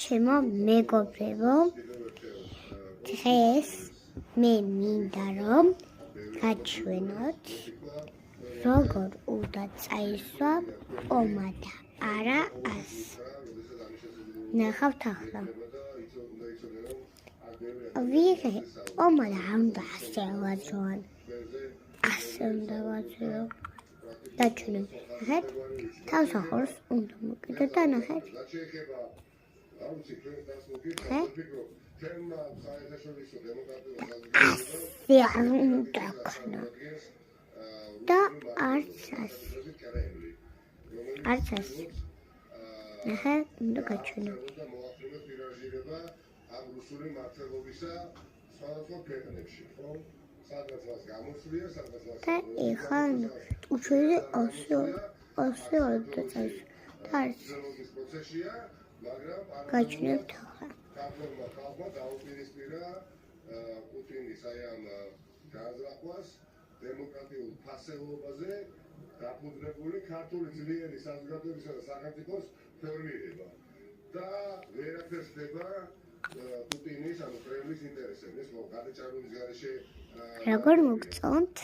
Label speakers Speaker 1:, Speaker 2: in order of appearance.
Speaker 1: ჩემო მეგობრებო, დღეს მე მინდა რომ გაჩვენოთ როგორ უნდა წაისვა პომა და არა ასი. ნახავთ ახლა. ვიღე პომა და არ უნდა ასე ავაძროან. ასე უნდა ვაძრო. დაჩვენებ. ნახეთ. თავს ახორს უნდა მოკიდო და ნახეთ. ასე არ უნდა ქნა. და არც ასე. არც ასე. ნახეთ, უნდა გაჩვენო. და ეხლა უჩვენე ასე არ უნდა წაისვა. და არც გაჩვენებთ ახლა.
Speaker 2: დემოკრატიულ ფასეულობაზე დაფუძნებული ქართული ძლიერი საზოგადოებისა და სახელმწიფოს ფორმირება და ვერაფერს ხდება პუტინის ანუ კრემლის ინტერესებს. ეს გადაჭარბების გარეშე
Speaker 1: როგორ მოგწონთ?